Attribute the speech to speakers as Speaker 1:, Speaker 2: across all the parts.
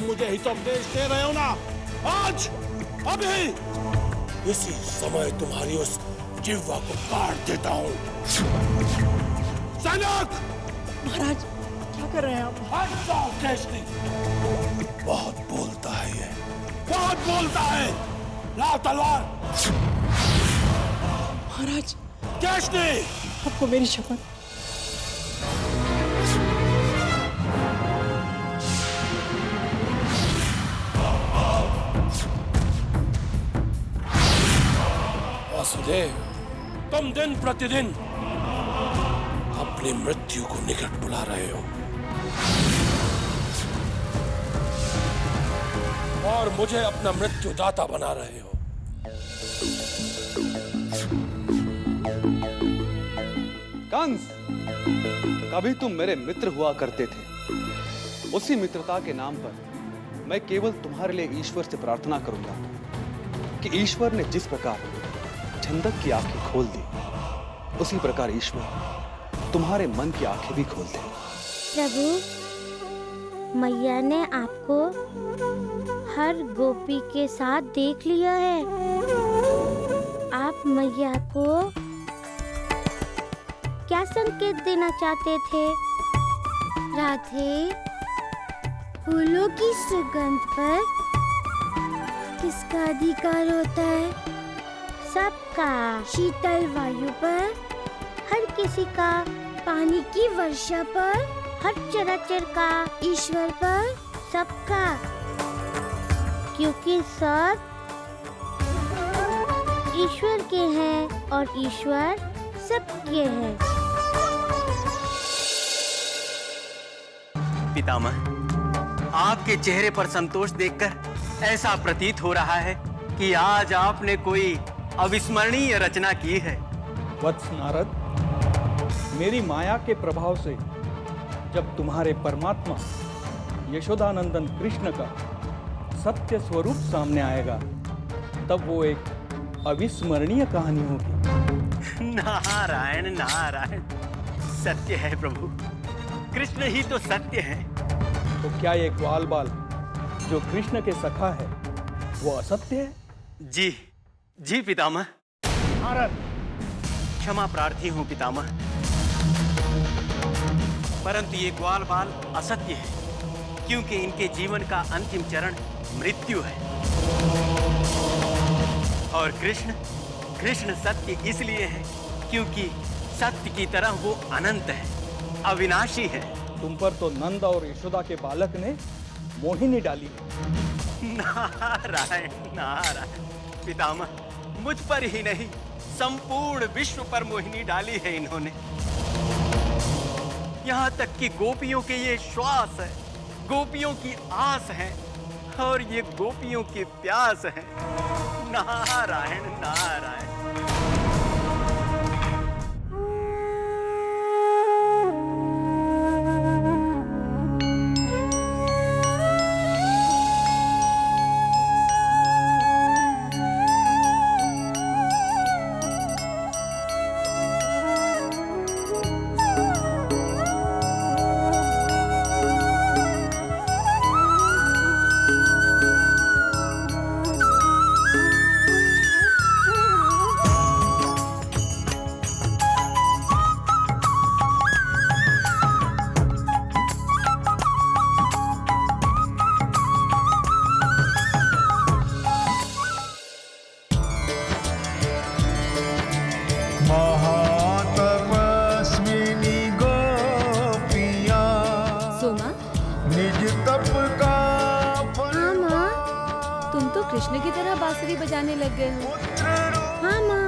Speaker 1: तुम मुझे हितोपदेश दे रहे हो ना, आज अभी इसी समय तुम्हारी उस जिह्वा को काट देता हूँ। सैनिक!
Speaker 2: महाराज क्या कर रहे हैं आप?
Speaker 1: हट जाओ केशनी। बहुत बोलता है ये, बहुत बोलता है। लाओ तलवार।
Speaker 2: महाराज
Speaker 1: केशनी!
Speaker 2: आपको मेरी शपथ।
Speaker 1: वासुदेव, तुम दिन प्रतिदिन अपनी मृत्यु को निकट बुला रहे हो और मुझे अपना मृत्युदाता बना रहे हो।
Speaker 3: कंस, कभी तुम मेरे मित्र हुआ करते थे। उसी मित्रता के नाम पर मैं केवल तुम्हारे लिए ईश्वर से प्रार्थना करूंगा कि ईश्वर ने जिस प्रकार छंदक की आंखें खोल दी, उसी प्रकार ईश्वर तुम्हारे मन की आंखें भी खोल दे।
Speaker 4: प्रभु, मैया ने आपको हर गोपी के साथ देख लिया है। आप मैया को क्या संकेत देना चाहते थे? राधे, फूलों की सुगंध पर किसका अधिकार होता है? सबका। शीतल वायु पर, हर किसी का। पानी की वर्षा पर, हर चराचर का। ईश्वर पर, सबका। क्योंकि सब ईश्वर के हैं और ईश्वर सबके हैं।
Speaker 5: पितामह, आपके चेहरे पर संतोष देखकर ऐसा प्रतीत हो रहा है कि आज आपने कोई अविस्मरणीय रचना की है।
Speaker 6: वत्स नारद, मेरी माया के प्रभाव से जब तुम्हारे परमात्मा यशोदानंदन कृष्ण का सत्य स्वरूप सामने आएगा, तब वो एक अविस्मरणीय कहानी होगी।
Speaker 5: नारायण नारायण, सत्य है प्रभु, कृष्ण ही तो सत्य है।
Speaker 6: तो क्या ये ग्वाल बाल जो कृष्ण के सखा है वो असत्य है?
Speaker 5: जी जी पितामह।
Speaker 6: नारद,
Speaker 5: क्षमा प्रार्थी हूँ पितामह, परंतु ये ग्वाल बाल असत्य है, क्योंकि इनके जीवन का अंतिम चरण मृत्यु है। और कृष्ण सत्य इसलिए है क्योंकि सत्य की तरह वो अनंत है, अविनाशी है।
Speaker 6: तुम पर तो नंद और यशोदा के बालक ने मोहिनी डाली है।
Speaker 5: नारायण नारायण पितामह, मुझ पर ही नहीं, संपूर्ण विश्व पर मोहिनी डाली है इन्होंने। यहाँ तक कि गोपियों के ये श्वास है, गोपियों की आस है और ये गोपियों की प्यास है। नारायण नारायण।
Speaker 7: कृष्ण की तरह बांसुरी बजाने लग गए हो।
Speaker 4: हाँ माँ।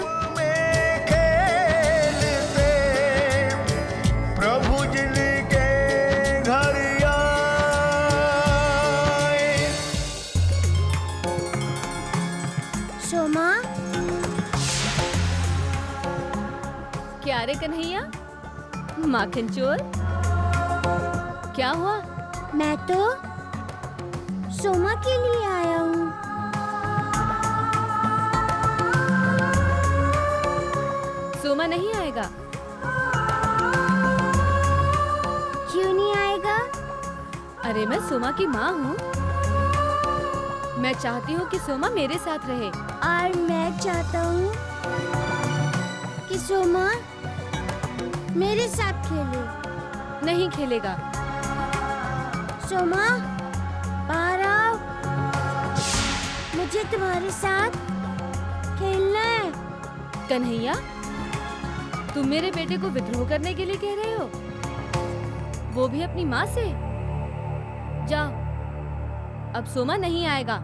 Speaker 8: प्रभु जिनके घर आए।
Speaker 4: सोमा,
Speaker 7: क्या रे कन्हैया, माखन चोर, क्या हुआ?
Speaker 4: मैं तो सोमा के लिए आया हूँ।
Speaker 7: सोमा नहीं आएगा?
Speaker 4: क्यों नहीं आएगा?
Speaker 7: अरे मैं सोमा की माँ हूँ। मैं चाहती हूँ कि सोमा मेरे साथ रहे।
Speaker 4: और मैं चाहता हूँ कि सोमा मेरे साथ खेले।
Speaker 7: नहीं खेलेगा।
Speaker 4: सोमा बाहर आओ, मुझे तुम्हारे साथ खेलना है।
Speaker 7: कन्हैया, तुम मेरे बेटे को विद्रोह करने के लिए कह रहे हो? वो भी अपनी माँ से? जाओ, अब सोमा नहीं आएगा।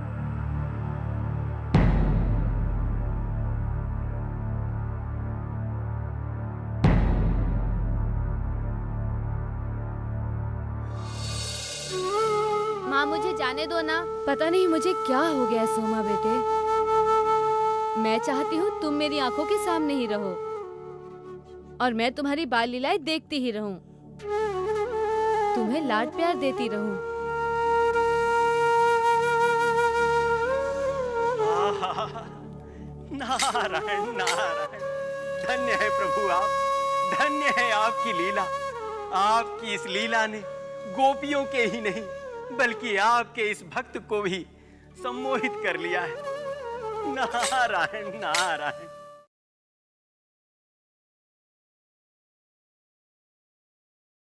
Speaker 7: माँ, मुझे जाने दो ना। पता नहीं मुझे क्या हो गया सोमा बेटे। मैं चाहती हूँ तुम मेरी आंखों के सामने ही रहो और मैं तुम्हारी बाल लीलाएं देखती ही रहूं, तुम्हें लाड प्यार देती रहूं।
Speaker 5: नारायण नारायण, धन्य है प्रभु आप, धन्य है आपकी लीला। आपकी इस लीला ने गोपियों के ही नहीं बल्कि आपके इस भक्त को भी सम्मोहित कर लिया है। नारायण नारायण।